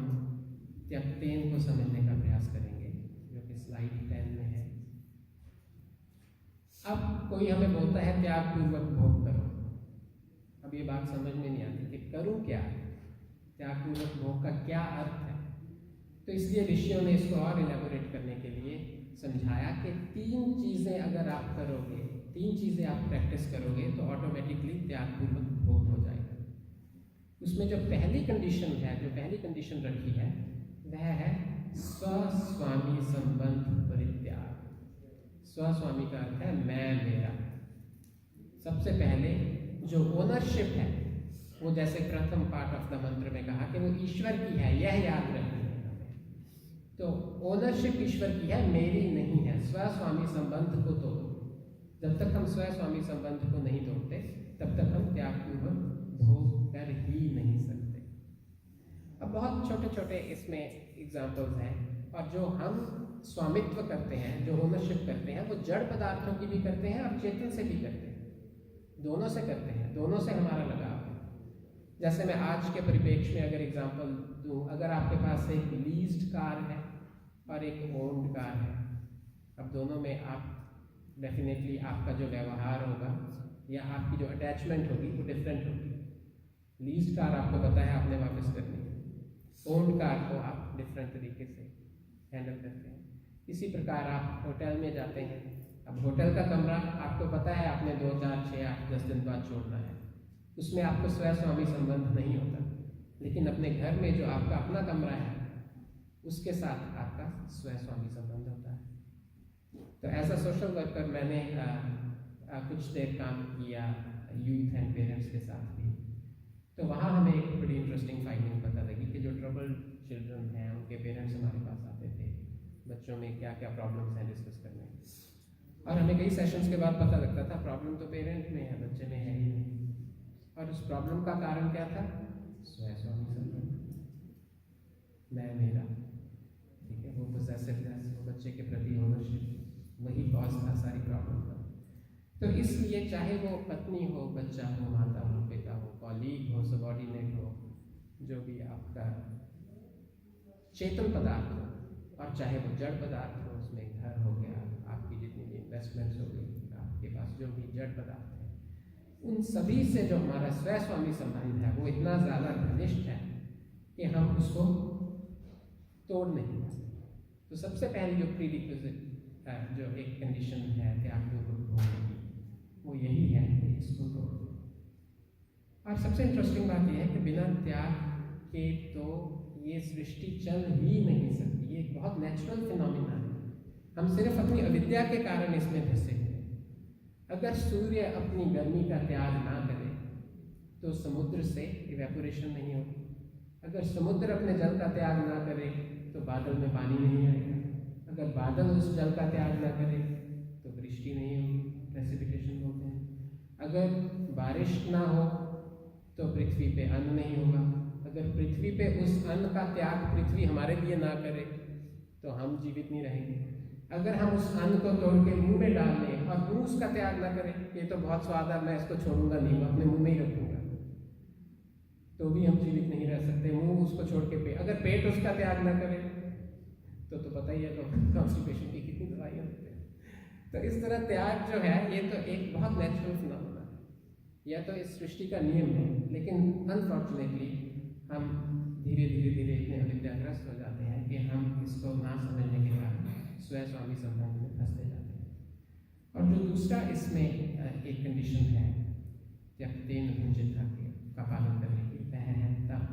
त्यक्तेन को समझने का प्रयास करेंगे जो कि स्लाइड 10 में है। अब कोई हमें बोलता है त्याग पूर्वक भोग करो। अब ये बात समझ में नहीं आती कि करूं क्या, त्याग पूर्वक भोग का क्या अर्थ है। तो इसलिए ऋषियों ने इसको और इलेबोरेट करने के लिए समझाया कि 3 चीज़ें अगर आप करोगे, 3 चीज़ें आप प्रैक्टिस करोगे तो ऑटोमेटिकली त्याग पूर्वक भोग हो जाएगा। उसमें जो पहली कंडीशन है, जो पहली कंडीशन रखी है वह है स्वस्वामी संबंध परित्याग। स्वस्वामी का अर्थ है मैं मेरा। सबसे पहले जो ओनरशिप है वो जैसे प्रथम पार्ट ऑफ द मंत्र में कहा कि वो ईश्वर की है, यह याद रखना है हमें। तो ओनरशिप ईश्वर की है, मेरी नहीं है। स्वस्वामी संबंध को तोड़ो। जब तक हम स्वस्वामी संबंध को नहीं तोड़ते तब तक हम त्यागपूर्वक भोग कर ही नहीं सकते। अब बहुत छोटे छोटे इसमें एग्जाम्पल्स हैं, और जो हम स्वामित्व करते हैं, जो ओनरशिप करते हैं, वो जड़ पदार्थों की भी करते हैं और चेतन से भी करते हैं, दोनों से करते हैं, दोनों से हमारा लगाव है। जैसे मैं आज के परिप्रेक्ष्य में अगर एग्जाम्पल दूँ, अगर आपके पास एक लीज्ड कार है और एक ओन्ड कार है, अब दोनों में आप डेफिनेटली आपका जो व्यवहार होगा या आपकी जो अटैचमेंट होगी वो डिफरेंट होगी। लीज्ड कार आपको पता है आपने वापस करनी है, ओन्ड कार को आप डिफरेंट तरीके से हैंडल करते हैं। इसी प्रकार आप होटल में जाते हैं, अब होटल का कमरा आपको पता है आपने 2, 4, 6, 8, 10 दिन बाद छोड़ना है, उसमें आपको स्वयं-स्वामी संबंध नहीं होता, लेकिन अपने घर में जो आपका अपना कमरा है उसके साथ आपका स्वयं-स्वामी संबंध होता है। तो एज अ सोशल वर्कर मैंने कुछ देर काम किया यूथ एंड पेरेंट्स के साथ भी। तो वहाँ हमें एक बड़ी इंटरेस्टिंग फाइंडिंग पता लगी कि जो ट्रबल्ड चिल्ड्रन हैं उनके पेरेंट्स हमारे पास आते थे बच्चों में क्या क्या प्रॉब्लम्स हैं डिस्कस करने, और हमें कई सेशंस के बाद पता लगता था प्रॉब्लम तो पेरेंट में है, बच्चे में है ही नहीं। और उस प्रॉब्लम का कारण क्या था? स्वयं-स्वामी संबंध, मैं मेरा, ठीक है, वो पोसेसिवनेस, वो बच्चे के प्रति ओनरशिप, वही कॉज था सारी प्रॉब्लम का। तो इसलिए चाहे वो पत्नी हो, बच्चा हो, माता हो, पिता हो, कॉलीग हो, सबॉर्डिनेट हो, जो भी आपका चेतन पदार्थ हो, और चाहे वो जड़ पदार्थ हो, उसमें घर हो गया, आपकी जितनी भी इन्वेस्टमेंट्स हो गई, आपके पास जो भी जड़ पदार्थ है, उन सभी से जो हमारा स्वयं-स्वामी संबंध है वो इतना ज़्यादा घनिष्ठ है कि हम उसको तोड़ नहीं सकते। तो सबसे पहले जो प्रीडिक्विजिट जो एक कंडीशन है त्यागपूर्वक होने की, वो यही है कि इसको तोड़ दो। और सबसे इंटरेस्टिंग बात यह है कि बिना त्याग के तो ये सृष्टि चल ही नहीं सकती। ये एक बहुत नेचुरल फिनोमिना है, हम सिर्फ अपनी अविद्या के कारण इसमें फंसे हैं। अगर सूर्य अपनी गर्मी का त्याग ना करे तो समुद्र से इवेपोरेशन नहीं होगी। अगर समुद्र अपने जल का त्याग ना करे तो बादल में पानी नहीं आएगा। अगर बादल उस जल का त्याग ना करे तो वृष्टि नहीं होगी, प्रेसिपिटेशन बोलते हैं। अगर बारिश ना हो तो पृथ्वी पे अन्न नहीं होगा। अगर पृथ्वी पे उस अन्न का त्याग पृथ्वी हमारे लिए ना करे तो हम जीवित नहीं रहेंगे। अगर हम उस अन्न को तोड़ के मुंह में डाल लें और मुंह उसका त्याग ना करें, ये तो बहुत स्वाद है, मैं इसको छोड़ूंगा नहीं, मैं अपने मुंह में ही रखूंगा, तो भी हम जीवित नहीं रह सकते। मुंह उसको छोड़ के अगर पेट उसका त्याग ना करे तो पता ही है तो कॉन्स्टिपेशन की कितनी दवाइयाँ होती हैं। तो इस तरह त्याग जो है ये तो एक बहुत नेचुरल फिनोमेना है, या तो इस सृष्टि का नियम है, लेकिन अनफॉर्चुनेटली हम धीरे धीरे इतने अविद्याग्रस्त हो जाते हैं कि हम इसको ना समझने के कारण स्वयं-स्वामी संबंध में फंसते जाते हैं। और जो दूसरा इसमें एक कंडीशन है त्यक्तेन भुञ्जीथा का पालन करने की, वह है तप।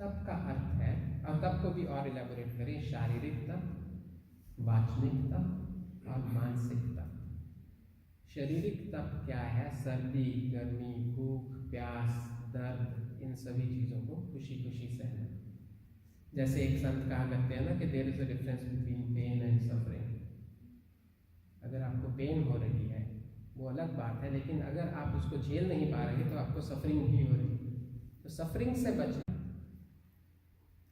तप का अर्थ है, और तप को भी और इलेबोरेट करें, शारीरिक तप, वाचनिक तप और मानसिक तप। शारीरिक तप क्या है? सर्दी, गर्मी, भूख, प्यास, दर्द, इन सभी चीज़ों को खुशी खुशी सहना। जैसे एक संत कहा करते हैं ना कि there is a difference between pain and suffering. अगर आपको पेन हो रही है वो अलग बात है, लेकिन अगर आप उसको झेल नहीं पा रहे तो आपको सफरिंग भी हो रही है। तो सफरिंग से बचना।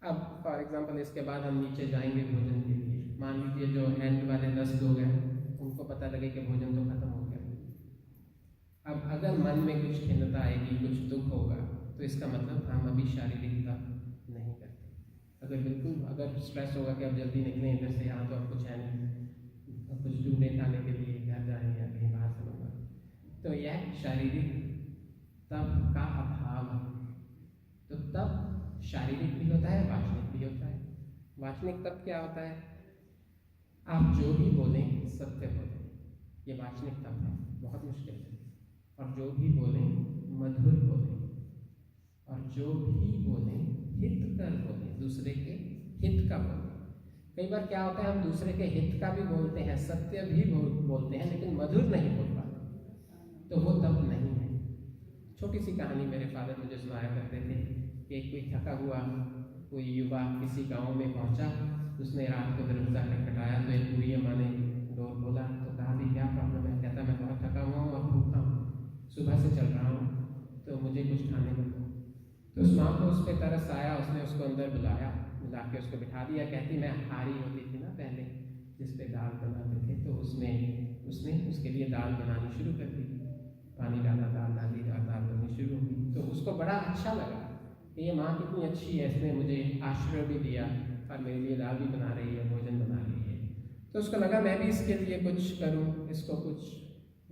अब फॉर एग्जांपल इसके बाद हम नीचे जाएंगे भोजन के लिए। मान लीजिए जो एंड वाले 10 लोग हैं उनको पता लगे कि भोजन तो खत्म हो गया। अब अगर मन में कुछ खिन्नता आएगी, कुछ दुख होगा, तो इसका मतलब हम अभी शारीरिक तप नहीं करते। अगर स्ट्रेस होगा कि अब जल्दी निकलें इधर से, यहाँ तो अब कुछ है नहीं, अब कुछ ढूंढे खाने के लिए, घर जाए या कहीं बाहर से मंगा, तो यह शारीरिक तप का अभाव है। तो तप शारीरिक भी होता है, वाचनिक भी होता है। वाचनिक तप क्या होता है? आप जो भी बोलें सत्य बोलें, ये वाचनिक तप है, बहुत मुश्किल है। और जो भी बोलें मधुर बोलें, और जो भी बोलें हित कर बोलें, दूसरे के हित का बोलें। कई बार क्या होता है, हम दूसरे के हित का भी बोलते हैं, सत्य भी बोलते हैं, लेकिन मधुर नहीं बोल पाते, तो वो तप नहीं है। छोटी सी कहानी मेरे फादर मुझे सुनाया करते थे कि कोई थका हुआ कोई युवा किसी गांव में पहुंचा, उसने रात को दरवाज़ा खटखटाया तो एक बूढ़ी अम्मा ने डोर खोला। तो कहा भी क्या प्रॉब्लम है? कहता मैं बहुत थका हुआ हूँ और भूखा हूँ, सुबह से चल रहा हूँ, तो मुझे कुछ खाने को दो। तो उस माँ को उस पर तरस आया, उसने उसको अंदर बुलाया, बुला के उसको बिठा दिया। कहती मैं हारी होती थी ना पहले जिस पे दाल बनाते थे, तो उसने उसके लिए दाल बनानी शुरू कर दी। पानी डाला, दाल डाली, दाल बननी शुरू हुई। तो उसको बड़ा अच्छा लगा कि ये माँ कितनी अच्छी है, इसने मुझे आश्रय भी दिया और मेरे लिए दाल भी बना रही है, भोजन बना रही है। तो उसको लगा मैं भी इसके लिए कुछ करूँ, इसको कुछ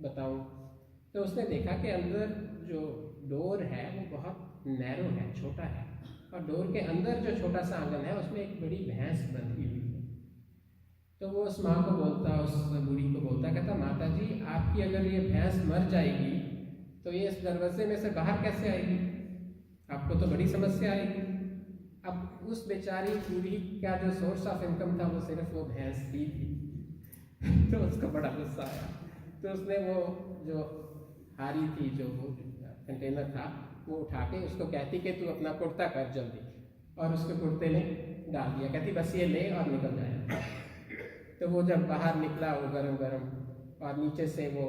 बताऊँ। तो उसने देखा कि अंदर जो डोर है वो बहुत नैरो है, छोटा है, और डोर के अंदर जो छोटा सा आंगन है उसमें एक बड़ी भैंस बंधी हुई है। तो वो उस माँ को बोलता, उस बूढ़ी को बोलता, कहता माता जी आपकी अगर ये भैंस मर जाएगी तो ये इस दरवाजे में से बाहर कैसे आएगी? आपको तो बड़ी समस्या आएगी। अब उस बेचारी बूढ़ी का जो सोर्स ऑफ इनकम था वो सिर्फ वो भैंस ही थी। तो उसको बड़ा गुस्सा आया, तो उसने वो जो हारी थी, जो वो कंटेनर था, वो उठा के उसको कहती कि तू अपना कुर्ता कर जल्दी, और उसके कुर्ते ने डाल दिया। कहती बस ये ले और निकल जाए। तो वो जब बाहर निकला, वो गरम गरम, और नीचे से वो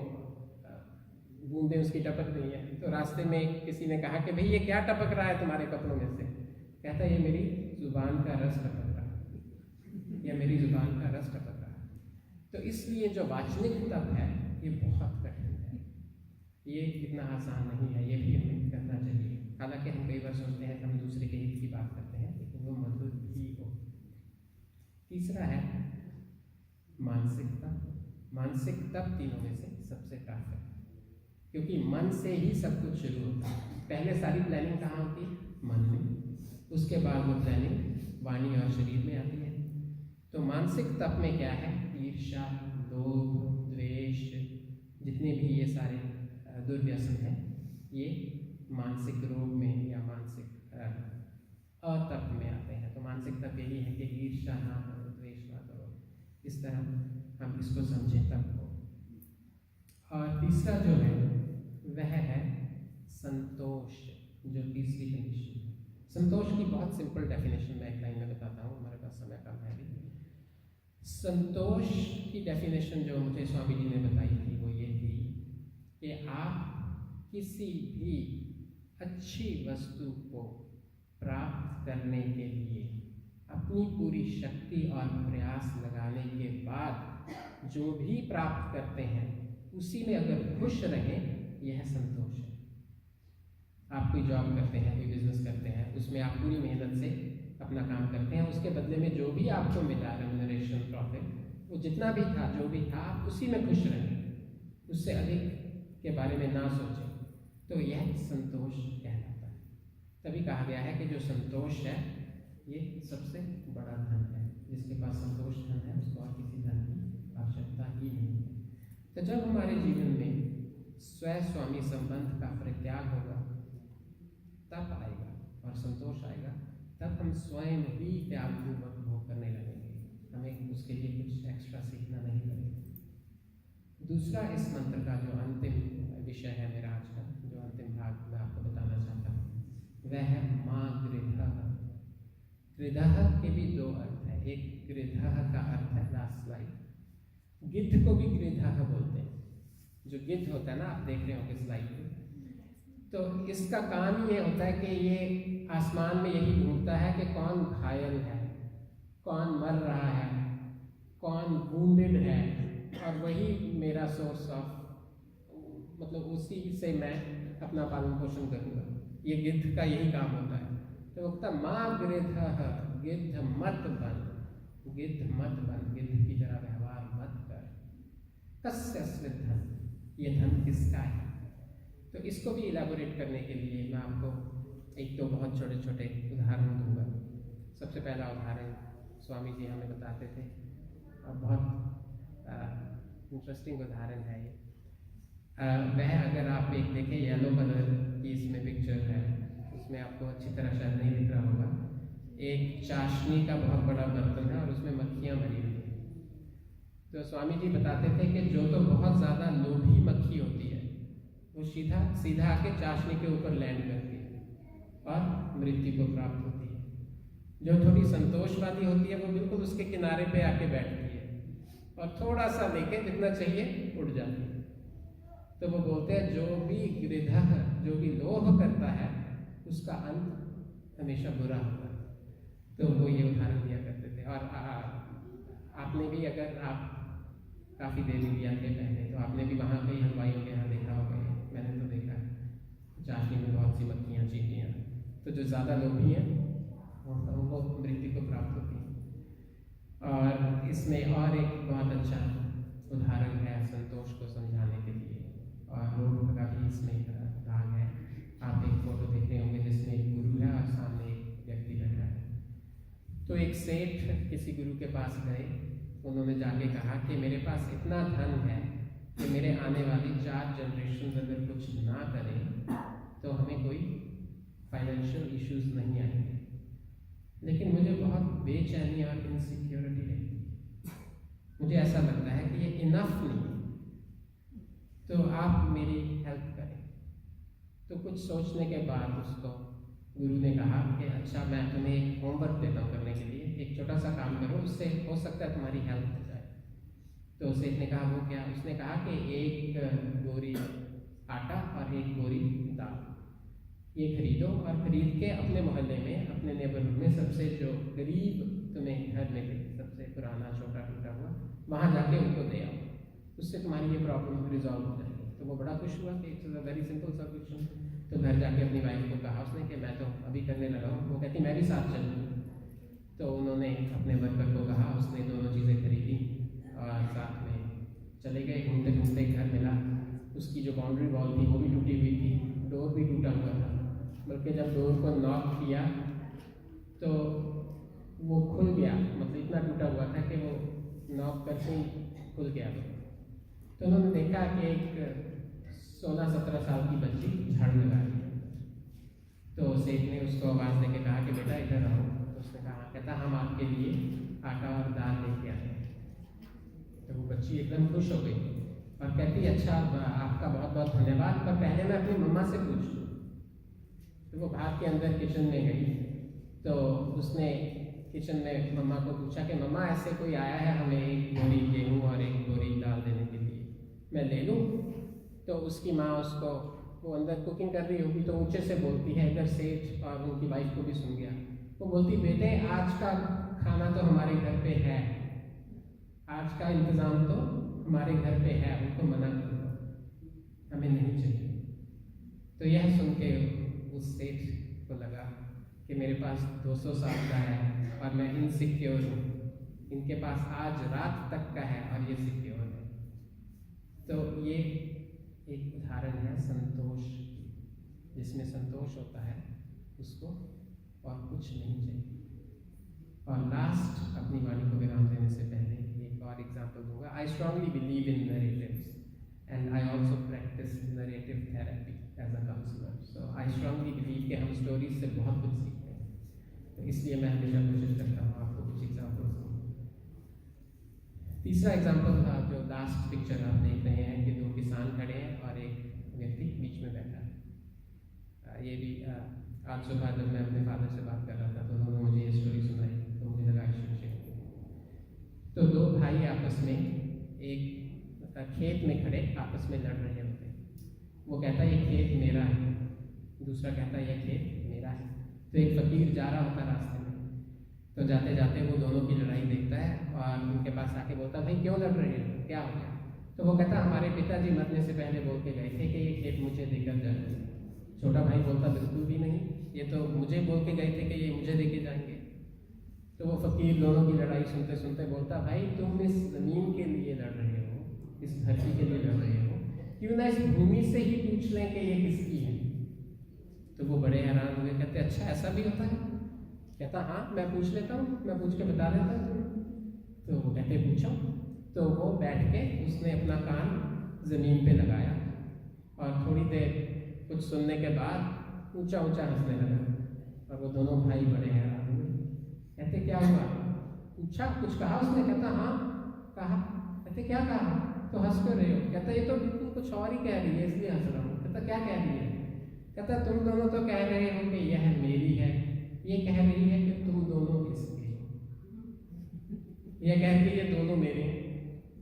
बूंदें उसकी टपक रही हैं, तो रास्ते में किसी ने कहा कि भाई ये क्या टपक रहा है तुम्हारे कपड़ों में से? कहता ये मेरी जुबान का रस टपक रहा है, ये मेरी जुबान का रस टपक रहा है। तो इसलिए जो वाचनिक तप है ये बहुत कठिन है, ये इतना आसान नहीं है, ये भी हमें करना चाहिए। हालांकि हम कई बार सोचते हैं कि हम दूसरे के हित की बात करते हैं, लेकिन वो मधुर भी हो। तीसरा है मानसिक तप। मानसिक तप तीनों में से सबसे टफ है, क्योंकि मन से ही सब कुछ शुरू होता है। पहले सारी प्लानिंग कहाँ होती है? मन में। उसके बाद वो प्लानिंग वाणी और शरीर में आती है। तो मानसिक तप में क्या है? ईर्ष्या, लोभ, द्वेष, जितने भी ये सारे दुर्व्यसन हैं, ये मानसिक रोग में या मानसिक अतप में आते हैं। तो मानसिक तप यही है कि ईर्ष्या ना करो, द्वेष ना करो, इस तरह हम इसको समझें तप को। और तीसरा जो है वह है संतोष, जो तीसरी कंडीशन है। संतोष की बहुत सिंपल डेफिनेशन मैं एक लाइन में बताता हूँ, हमारे पास समय कम है भी। संतोष की डेफिनेशन जो मुझे स्वामी जी ने बताई थी वो ये थी कि आप किसी भी अच्छी वस्तु को प्राप्त करने के लिए अपनी पूरी शक्ति और प्रयास लगाने के बाद जो भी प्राप्त करते हैं उसी में अगर खुश रहें, यह संतोष है। आप कोई जॉब करते हैं, कोई बिजनेस करते हैं, उसमें आप पूरी मेहनत से अपना काम करते हैं, उसके बदले में जो भी आपको मिला, रेम्यूनरेशन, प्रॉफिट, वो जितना भी था, जो भी था, आप उसी में खुश रहें, उससे अधिक के बारे में ना सोचें। तो यह संतोष कहलाता है। तभी कहा गया है कि जो संतोष है ये सबसे बड़ा धन है। जिसके पास संतोष धन है उसको और किसी धन की आवश्यकता ही नहीं है। तो जब हमारे जीवन में स्वयं स्वामी संबंध का परित्याग होगा, तब आएगा और संतोष आएगा, तब हम स्वयं ही त्याग पूर्वक भोग करने लगेंगे। हमें उसके लिए कुछ एक्स्ट्रा सीखना नहीं पड़ेगा। दूसरा इस मंत्र का जो अंतिम विषय है मेरा आज का, जो अंतिम भाग मैं आपको बताना चाहता हूँ, वह है माँ गृधः। गृधः के भी दो अर्थ है। एक गृधः का अर्थ है लास्ट स्लाइड, गिद्ध को भी गृधः बोलते हैं। जो गिद्ध होता है ना, आप देख रहे होंगे स्लाइड में, तो इसका काम ये होता है कि ये आसमान में यही ढूंढता है कि कौन घायल है, कौन मर रहा है, कौन वूंडेड है, और वही मेरा सोर्स ऑफ, मतलब उसी से मैं अपना पालन पोषण करूँगा। ये गिद्ध का यही काम होता है। तो वक्ता माँ गृधः, गिद्ध मत बन, गिद्ध मत बन, गिद्ध की तरह व्यवहार मत कर। कस्य धन, ये धन किसका है? तो इसको भी इलाबोरेट करने के लिए मैं आपको एक तो बहुत छोटे छोटे उदाहरण दूंगा। सबसे पहला उदाहरण स्वामी जी हमें बताते थे, और बहुत इंटरेस्टिंग उदाहरण है ये। वह अगर आप एक देखें, येलो कलर की इसमें पिक्चर है, उसमें आपको अच्छी तरह शायद नहीं दिख रहा होगा। एक चाशनी का बहुत बड़ा बर्तन है और उसमें मक्खियाँ भरी हुई हैं। तो स्वामी जी बताते थे कि जो तो बहुत ज़्यादा लोभी मक्खी होती है वो सीधा सीधा आके चाशनी के ऊपर लैंड करती है और मृत्यु को प्राप्त होती है। जो थोड़ी संतोषवादी होती है वो बिल्कुल उसके किनारे पे आके बैठती है और थोड़ा सा लेके जितना चाहिए उड़ जाती है। तो वो बोलते हैं जो भी गृधः, जो भी लोभ करता है, उसका अंत हमेशा बुरा होता है। तो वो ये उदाहरण दिया करते थे। और आपने भी, अगर आप काफ़ी देर इंडिया थे पहले, तो आपने भी वहाँ कई हलवाइयों के यहाँ देखा होगा। मैंने तो देखा है चाशनी में बहुत सी मक्खियाँ, चींटियाँ। तो जो ज़्यादा लोभी हैं वो मृत्यु को प्राप्त होती है। और इसमें और एक बहुत अच्छा उदाहरण है संतोष को समझाने के लिए, और लोभ का भी इसमें भाग है। आप एक फोटो देख रहे होंगे जिसमें एक गुरु है और सामने एक व्यक्ति बैठा है। तो एक सेठ किसी गुरु के पास गए, उन्होंने जाके कहा कि मेरे पास इतना धन है कि मेरे आने वाली 4 जनरेशन अगर कुछ ना करें तो हमें कोई फाइनेंशियल इश्यूज नहीं आएंगे, लेकिन मुझे बहुत बेचैनी और इनसिक्योरिटी रहती है। मुझे ऐसा लगता है कि ये इनफ नहीं है, तो आप मेरी हेल्प करें। तो कुछ सोचने के बाद उसको गुरु ने कहा कि अच्छा, मैं तुम्हें एक होमवर्क देता हूँ करने के लिए, एक छोटा सा काम करो, उससे हो सकता है तुम्हारी हेल्प हो जाए। तो सेठ ने कहा वो क्या? उसने कहा कि एक बोरी आटा और एक बोरी दाल ये खरीदो, और खरीद के अपने मोहल्ले में, अपने नेबरहुड में सबसे जो गरीब तुम्हें घर मिले, सबसे पुराना छोटा टूटा हुआ, वहाँ जाके उनको दे आओ, उससे तुम्हारी ये प्रॉब्लम रिजॉल्व हो जाएगी। तो वो बड़ा खुश हुआ कि it's a very simple solution. तो घर जाके अपनी वाइफ को कहा उसने कि मैं तो अभी करने लगा हूँ। वो कहती मैं भी साथ चलूँ। तो उन्होंने अपने वर्कर को कहा, उसने दोनों चीज़ें खरीदी और साथ में चले गए। घूमते घूमते घर मिला, उसकी जो बाउंड्री वॉल थी वो भी टूटी हुई थी, डोर भी टूटा हुआ था, बल्कि जब डोर को नॉक किया तो वो खुल गया, मतलब इतना टूटा हुआ था कि वो नॉक करते ही खुल गया। तो उन्होंने देखा कि एक 16-17 साल की बच्ची झाड़ू लगा रही है। तो सेठ ने उसको आवाज़ देके कहा कि बेटा इधर आओ। तो उसने कहा, कहता हम आपके लिए आटा और दाल लेके आए हैं। तो वो बच्ची एकदम खुश हो गई और कहती अच्छा, आपका बहुत बहुत धन्यवाद, पर पहले मैं अपनी मम्मा से पूछ लूँ। तो वो भाग के अंदर किचन में गई। तो उसने किचन में मम्मा को पूछा कि मम्मा ऐसे कोई आया है हमें एक बोरी गेहूँ और एक बोरी दाल देने के लिए, मैं ले लूँ? तो उसकी माँ उसको, वो अंदर कुकिंग कर रही होगी तो ऊंचे से बोलती है, इधर सेठ और उनकी वाइफ को भी सुन गया। वो बोलती बेटे आज का खाना तो हमारे घर पे है, आज का इंतज़ाम तो हमारे घर पे है, उनको मना कर दो, हमें नहीं चाहिए। तो यह सुन के उस सेठ को लगा कि मेरे पास 200 साल का है और मैं इनसिक्योर हूँ, इनके पास आज रात तक का है और ये सिक्योर है। तो ये एक उदाहरण है संतोष की, जिसमें संतोष होता है उसको और कुछ नहीं चाहिए। और लास्ट, अपनी वाणी को विराम देने से पहले एक और एग्जांपल दूंगा। I strongly believe in narratives and I also practise narrative therapy as a counsellor. So I strongly believe कि हम स्टोरीज से बहुत कुछ सीखते हैं, तो इसलिए मैं हमेशा कोशिश करता हूँ आपको कुछ एग्जाम्पल्स दूँ। तीसरा एग्जाम्पल था, जो लास्ट पिक्चर आप देख रहे हैं कि 2 किसान खड़े हैं और एक व्यक्ति बीच में बैठा है। ये भी आज सुबह जब मैं अपने फादर से बात कर रहा था तो उन्होंने मुझे ये स्टोरी सुनाई, तो मुझे लगा शेयर। तो 2 भाई आपस में एक खेत में खड़े आपस में लड़ रहे होते। वो कहता है ये खेत मेरा है, दूसरा कहता है ये खेत मेरा है। तो एक फकीर जा रहा होता रास्ते में, तो जाते जाते वो दोनों की लड़ाई देखता है और उनके पास आके बोलता भाई क्यों लड़ रहे हो, क्या हो गया? तो वो कहता हमारे पिताजी मरने से पहले बोल के गए थे कि ये खेत मुझे देकर जाएंगे। छोटा भाई बोलता बिल्कुल भी नहीं, ये तो मुझे बोल के गए थे कि ये मुझे देके जाएंगे। तो वो फकीर दोनों की लड़ाई सुनते सुनते बोलता भाई तुम इस ज़मीन के लिए लड़ रहे हो, इस धरती के लिए लड़ रहे हो, क्यों ना इस भूमि से ही पूछ लें कि ये किसकी है? तो वो बड़े हैरान हुए, कहते अच्छा ऐसा भी होता है? कहता हाँ मैं पूछ लेता हूँ, मैं पूछ के बता देता हूँ। तो वो कहते पूछो। तो वो बैठ के उसने अपना कान ज़मीन पे लगाया और थोड़ी देर कुछ सुनने के बाद ऊंचा ऊंचा हंसने लगा। और वो दोनों भाई बड़े हैरान हुए, कहते क्या हुआ? पूछा कुछ कहा उसने? कहता हाँ कहा। कहते क्या कहा? तो हंस क्यों रहे हो? कहता ये तो बिल्कुल कुछ और ही कह रही है इसलिए हंस रहा हूँ। कहता क्या कह रही है? कहता तुम दोनों तो कह रहे हो कि यह मेरी है, ये कह रही है कि तुम दोनों इसके हो। यह कह रही है दोनों मेरे हैं।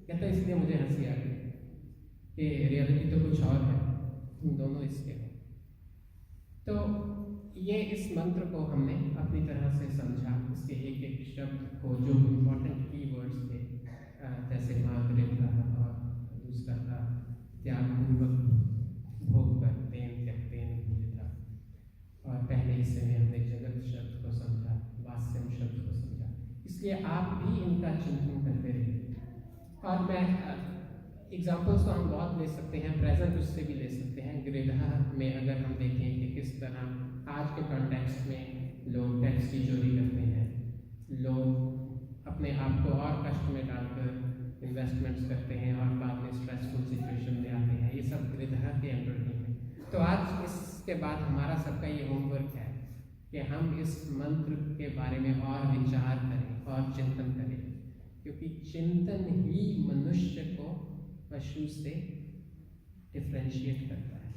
कहता इसलिए मुझे हंसी आ गई कि रियलिटी तो कुछ और है, तुम दोनों इसके हो। तो ये इस मंत्र को हमने अपनी तरह से समझा, इसके एक एक शब्द को, जो इम्पोर्टेंट कीवर्ड्स थे, जैसे मार्गरेट था और दूसरा था त्यागपूर्वक भोग कर तेन त्यक्तेन मुझे था, और पहले हिस्से में हमने जगत शब्द को समझा, वास्यम शब्द को समझा। इसलिए आप भी इनका चिंतन करते रहिए। और मैं एग्जाम्पल्स तो हम बहुत ले सकते हैं, प्रेजेंट उससे भी ले सकते हैं। गृह में अगर हम देखें कि किस तरह आज के कॉन्टेक्स्ट में लोग टैक्स की चोरी करते हैं, लोग अपने आप को और कष्ट में डालकर इन्वेस्टमेंट्स करते हैं और बाद में स्ट्रेसफुल सिचुएशन में आते हैं। ये सब त्रिधा के अंडर ही है। तो आज इसके बाद हमारा सबका ये होमवर्क है कि हम इस मंत्र के बारे में और विचार करें और चिंतन करें, क्योंकि चिंतन ही मनुष्य को पशु से डिफ्रेंशिएट करता है।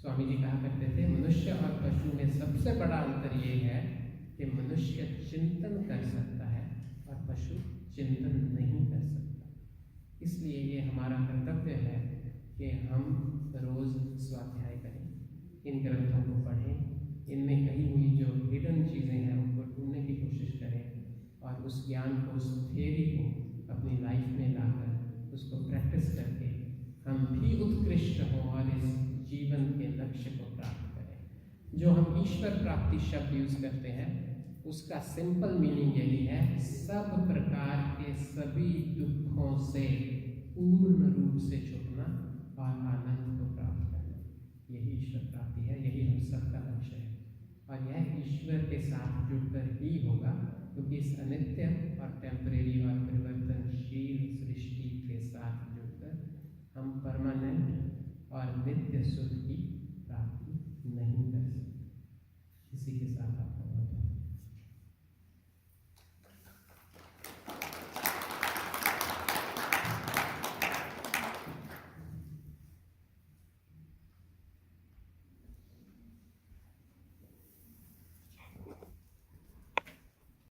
स्वामी जी कहा करते थे मनुष्य और पशु में सबसे बड़ा अंतर ये है कि मनुष्य चिंतन कर सकता है और पशु चिंतन नहीं कर सकता। इसलिए ये हमारा कर्तव्य है कि हम रोज स्वाध्याय करें, इन ग्रंथों को पढ़ें, इनमें कही हुई जो हिडन चीज़ें हैं उनको ढूंढने की कोशिश करें और उस ज्ञान को, उस थ्योरी को अपनी लाइफ में लाकर उसको प्रैक्टिस करके हम भी उत्कृष्ट हों और इस जीवन के लक्ष्य को प्राप्त करें। जो हम ईश्वर प्राप्ति शब्द यूज करते हैं उसका सिंपल मीनिंग यही है, सब प्रकार के सभी दुखों से पूर्ण रूप से छुटना और आनंद को प्राप्त करना, यही ईश्वर प्राप्ति है, यही हम सबका लक्ष्य है। और यह ईश्वर के साथ जुड़कर ही होगा, क्योंकि इस अनित्य और टेम्परेरी और परिवर्तनशील सृष्टि के साथ जुड़कर हम परमानेंट और नित्य सुख की प्राप्ति